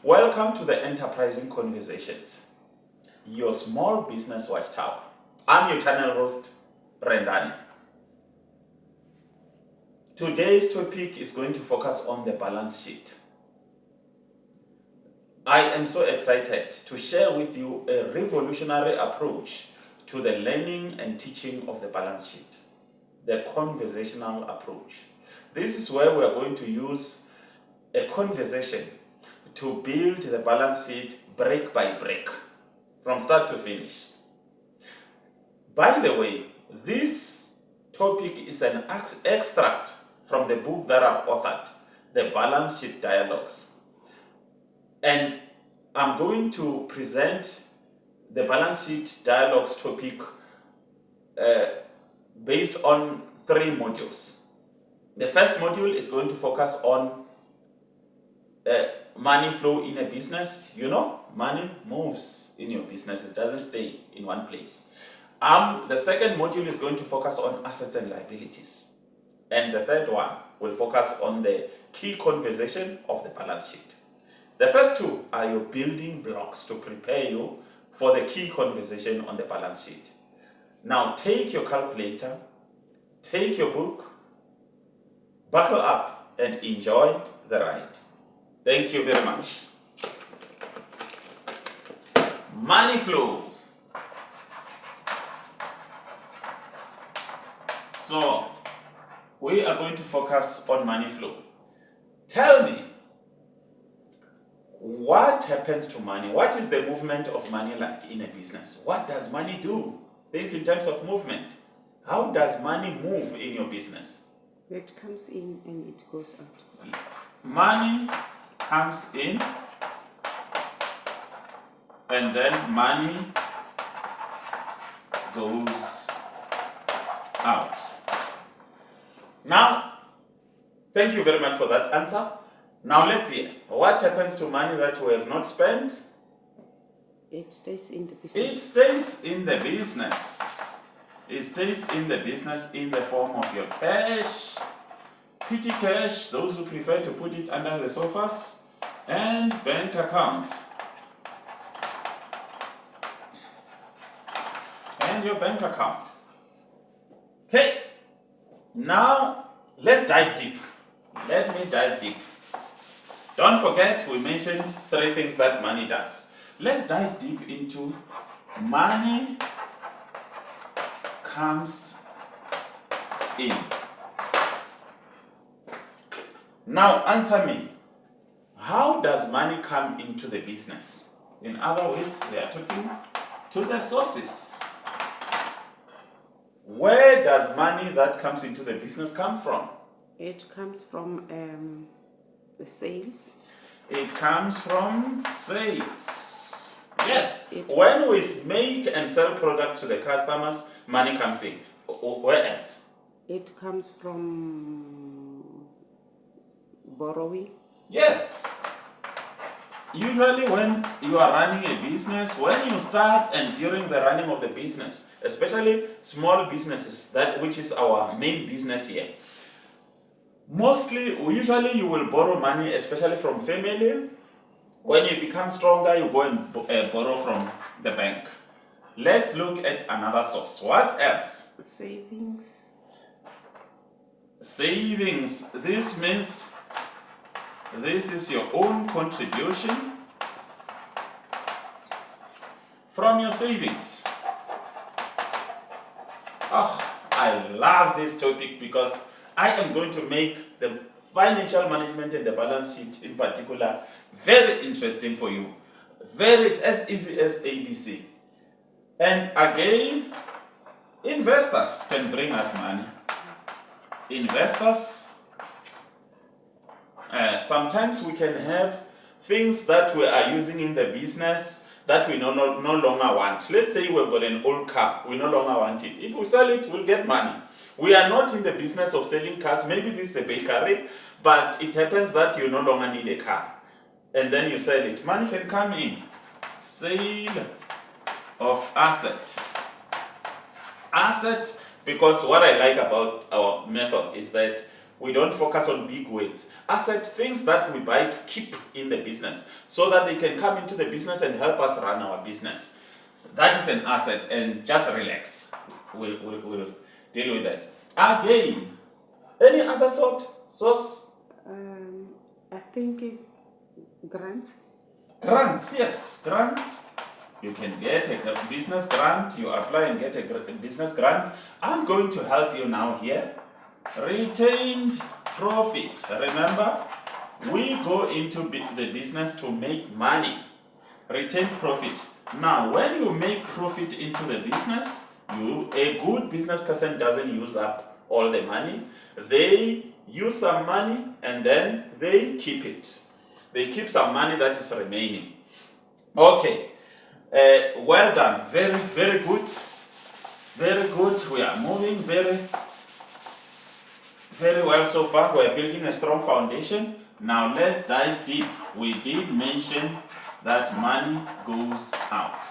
Welcome to the Enterprising Conversations, your small business watchtower. I'm your channel host, Rendani. Today's topic is going to focus on the balance sheet. I am so excited to share with you a revolutionary approach to the learning and teaching of the balance sheet, the conversational approach. This is where we are going to use a conversation to build the balance sheet break by break, from start to finish. By the way, this topic is an extract from the book that I've authored, The Balance Sheet Dialogues. And I'm going to present the balance sheet dialogues topic based on 3 modules. The first module is going to focus on money flow in a business. You know, money moves in your business, it doesn't stay in one place. The second module is going to focus on assets and liabilities. And the third one will focus on the key conversation of the balance sheet. The first 2 are your building blocks to prepare you for the key conversation on the balance sheet. Now take your calculator, take your book, buckle up and enjoy the ride. Thank you very much. Money flow. So, we are going to focus on money flow. Tell me, what happens to money? What is the movement of money like in a business? What does money do? Think in terms of movement. How does money move in your business? It comes in and it goes out. Money comes in and then money goes out. Now, thank you very much for that answer. Now let's hear, what happens to money that we have not spent? It stays in the business. It stays in the business. It stays in the business in the form of your cash, petty cash, those who prefer to put it under the sofas, and bank account. And your bank account. Okay, now let's dive deep. Let me dive deep. Don't forget, we mentioned 3 things that money does. Let's dive deep into money comes in. Now answer me. How does money come into the business? In other words, we are talking to the sources. Where does money that comes into the business come from? It comes from the sales. It comes from sales. Yes. When we make and sell products to the customers, money comes in. Where else? It comes from borrowing. Yes. Usually when you are running a business, when you start and during the running of the business, especially small businesses, which is our main business here, usually you will borrow money, especially from family. When you become stronger, you go and borrow from the bank. Let's look at another source. What else? Savings. Savings. This means this is your own contribution from your savings. Oh, I love this topic because I am going to make the financial management and the balance sheet in particular very interesting for you. Very as easy as ABC. And again, investors can bring us money. Investors, sometimes we can have things that we are using in the business that we no longer want. Let's say we've got an old car, we no longer want it. If we sell it, we'll get money. We are not in the business of selling cars. Maybe this is a bakery, but it happens that you no longer need a car. And then you sell it. Money can come in. Sale of asset. Asset, because what I like about our method is that We don't focus on big words. Asset, things that we buy to keep in the business so that they can come into the business and help us run our business. That is an asset, and just relax. We'll deal with that. Again, any other source? I think grants. Grants, yes, grants. You can get a business grant, you apply and get a business grant. I'm going to help you now here. Retained profit. Remember, we go into the business to make money. Retained profit. Now, when you make profit into the business, a good business person doesn't use up all the money. They use some money and then they keep it. They keep some money that is remaining. Okay. Well done. Very, very good. Very good. We are moving very, very well so far. We are building a strong foundation. Now let's dive deep. We did mention that money goes out.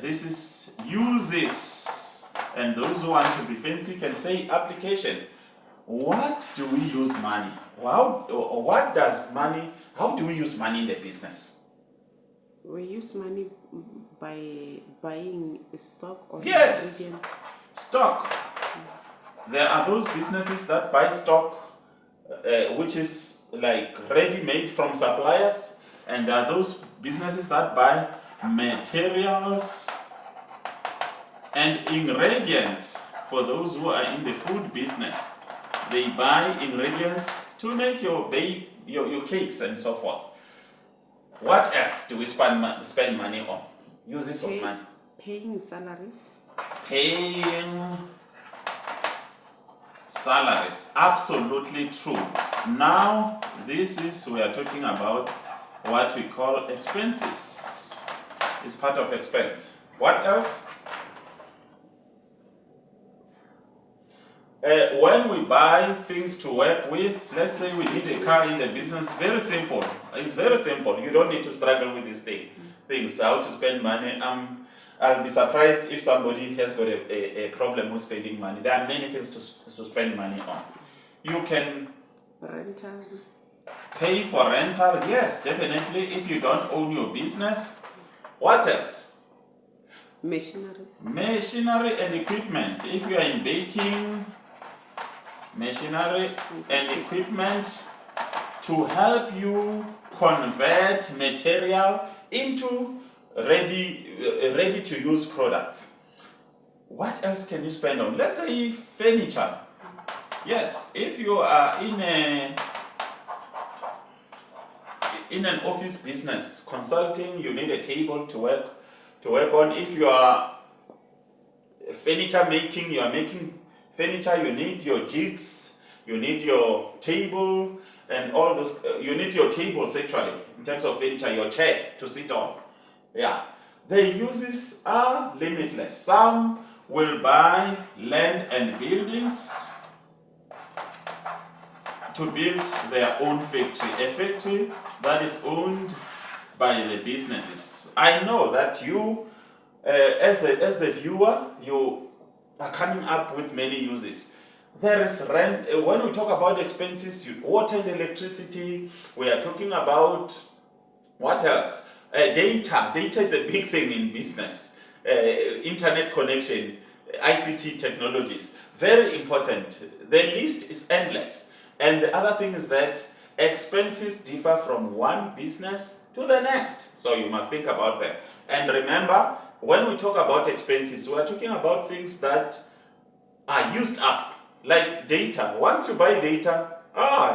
This is uses. And those who want to be fancy can say application. What do we use money? How do we use money in the business? We use money by buying stock or Yes, ingredient. stock. There are those businesses that buy stock, which is like ready-made from suppliers, and there are those businesses that buy materials and ingredients. For those who are in the food business, they buy ingredients to make your cakes and so forth. What else do we spend money on? Uses of money. Paying salaries. Paying salaries. Absolutely true. Now, we are talking about what we call expenses. It's part of expense. What else? When we buy things to work with, let's say we need a car in the business, very simple. It's very simple. You don't need to struggle with these things, how to spend money. I'll be surprised if somebody has got a problem with spending money. There are many things to spend money on. You can Rental. pay for rental, yes, definitely. If you don't own your business, what else? Machineries. Machinery and equipment. If you are in baking, machinery and equipment to help you convert material into ready to use products. What else can you spend on? Let's say furniture. Yes, if you are in an office business consulting, you need a table to work on. If you are furniture making, you are making furniture, you need your jigs, you need your table, and all those. You need your tables actually, in terms of furniture, your chair to sit on. Yeah. The uses are limitless. Some will buy land and buildings to build their own factory, a factory that is owned by the businesses. I know that you, as the viewer, you are coming up with many uses. There is rent. When we talk about expenses, water and electricity, we are talking about what else? Data. Data is a big thing in business. Internet connection, ICT technologies, very important. The list is endless. And the other thing is that expenses differ from one business to the next. So you must think about that. And remember, when we talk about expenses, we are talking about things that are used up, like data. Once you buy data,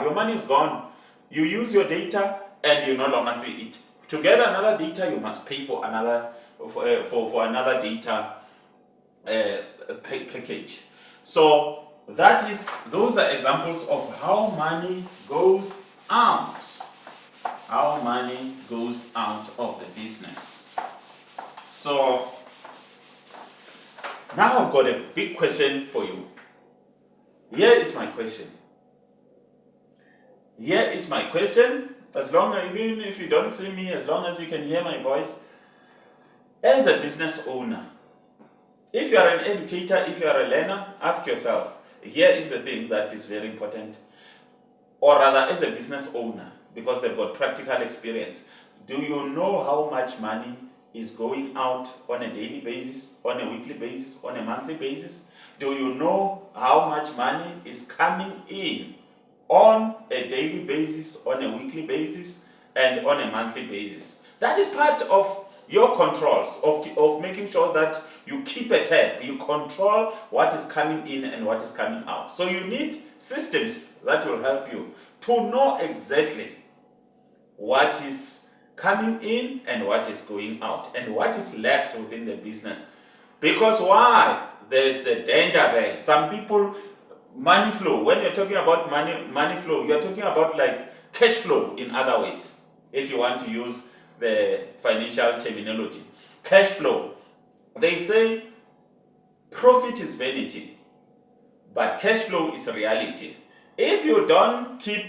your money is gone. You use your data and you no longer see it. To get another data, you must pay for another for another data package. So those are examples of how money goes out. How money goes out of the business. So now I've got a big question for you. Here is my question. Here is my question. Even if you don't see me, as long as you can hear my voice. As a business owner, if you are an educator, if you are a learner, ask yourself, here is the thing that is very important, or rather as a business owner, because they've got practical experience. Do you know how much money is going out on a daily basis, on a weekly basis, on a monthly basis? Do you know how much money is coming in on a daily basis, on a weekly basis, and on a monthly basis? That is part of your controls, of making sure that you keep a tab, you control what is coming in and what is coming out. So you need systems that will help you to know exactly what is coming in and what is going out and what is left within the business. Because why? There's a danger there. Some people, money flow, when you're talking about money flow, you're talking about like cash flow in other words, if you want to use the financial terminology. Cash flow. They say profit is vanity, but cash flow is reality. If you don't keep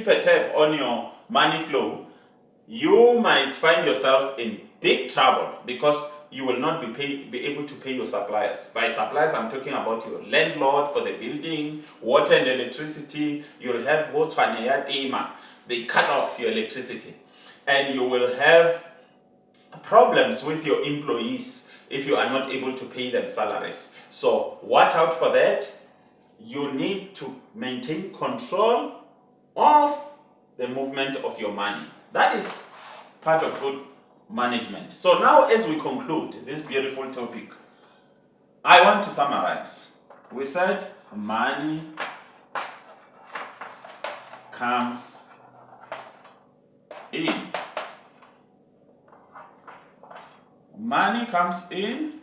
a tab on your money flow, you might find yourself in big trouble because you will not be able to pay your suppliers. By suppliers, I'm talking about your landlord for the building, water and electricity. You'll have they cut off your electricity, and you will have problems with your employees if you are not able to pay them salaries. So watch out for that. You need to maintain control of the movement of your money. That is part of good management. So now, as we conclude this beautiful topic, I want to summarize. We said money comes in. Money comes in.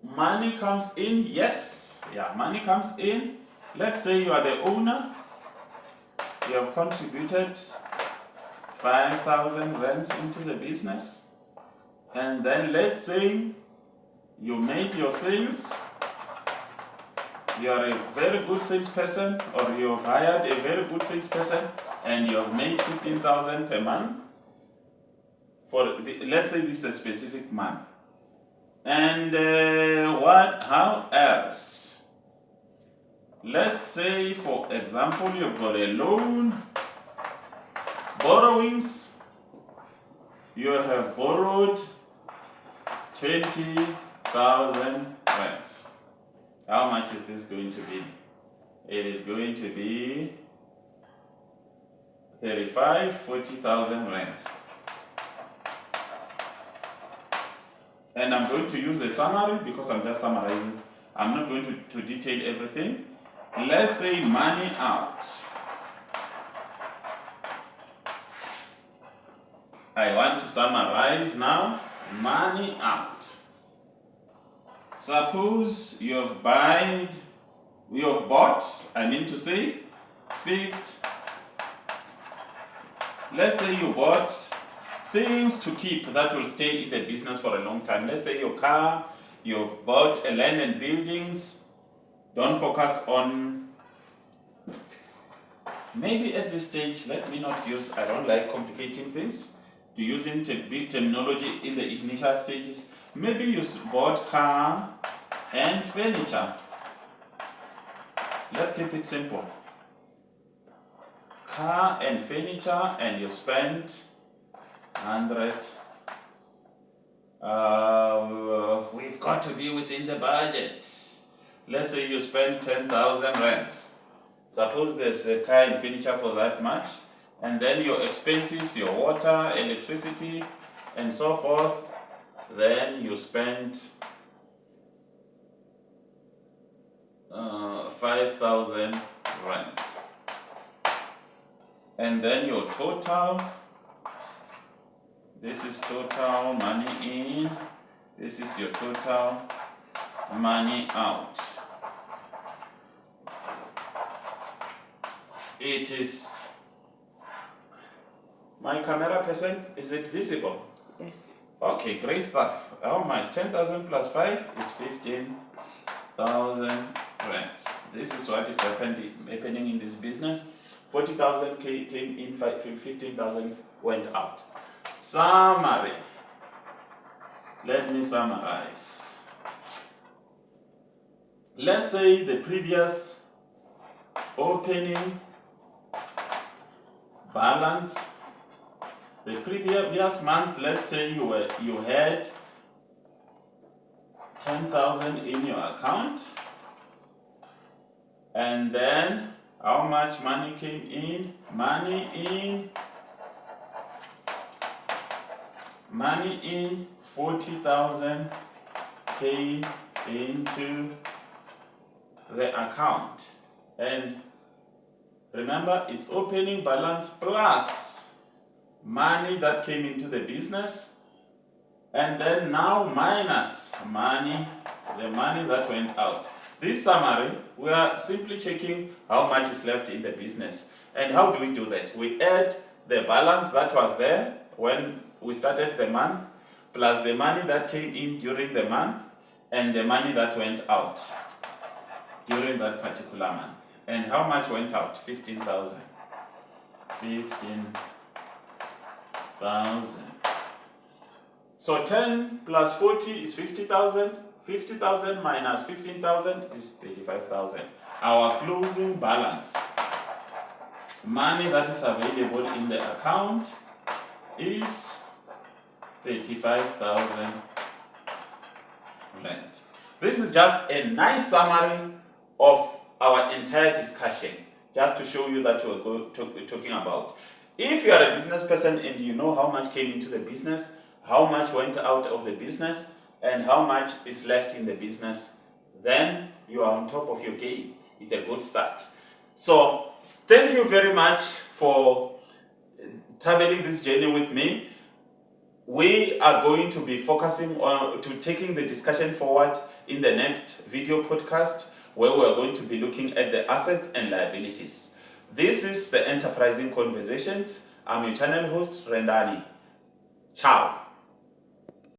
Money comes in, yes. Yeah, money comes in. Let's say you are the owner. You have contributed 5,000 rands into the business. And then let's say you made your sales. You are a very good salesperson, or you have hired a very good salesperson, and you have made 15,000 per month. Let's say this is a specific month. And how else? Let's say, for example, you've got a loan, borrowings. You have borrowed 20,000 rands. How much is this going to be? It is going to be 40,000 rands. And I'm going to use a summary because I'm just summarizing. I'm not going to detail everything. Let's say money out. I want to summarize now. Money out. Suppose you have bought, fixed. Let's say you bought things to keep that will stay in the business for a long time. Let's say your car, you've bought a land and buildings. Don't focus on, maybe at this stage, let me not use, I don't like complicating things, to using big terminology in the initial stages. Maybe you bought car and furniture. Let's keep it simple. Car and furniture, and you spent 100. We've got to be within the budget. Let's say you spend 10,000 rands. Suppose there's a car and furniture for that much, and then your expenses, your water, electricity, and so forth. Then you spend 5,000 rands. And then your total. This is total money in. This is your total money out. It is, my camera person, is it visible? Yes. Okay, great stuff. How much? 10,000 plus 5 is 15,000 rands. This is what is happening in this business. 40,000 came in, 15,000 went out. Summary. Let me summarize. let's say the previous opening balance, the previous month, let's say you had 10,000 in your account, and then how much money came in? Money in 40,000 came into the account. And remember, it's opening balance plus money that came into the business, and then now minus money, the money that went out. This summary, we are simply checking how much is left in the business. And how do we do that? We add the balance that was there when we started the month, plus the money that came in during the month, and the money that went out during that particular month. And how much went out? 15,000. 15,000. So 10 plus 40 is 50,000. 50,000 minus 15,000 is 35,000. Our closing balance, money that is available in the account, is 35,000 rands. This is just a nice summary of our entire discussion, just to show you that we're talking about. If you are a business person and you know how much came into the business, how much went out of the business, and how much is left in the business, then you are on top of your game. It's a good start. So, thank you very much for traveling this journey with me. We are going to be focusing on taking the discussion forward in the next video podcast, where we are going to be looking at the assets and liabilities. This is the Enterprising Conversations. I'm your channel host, Rendani. Ciao.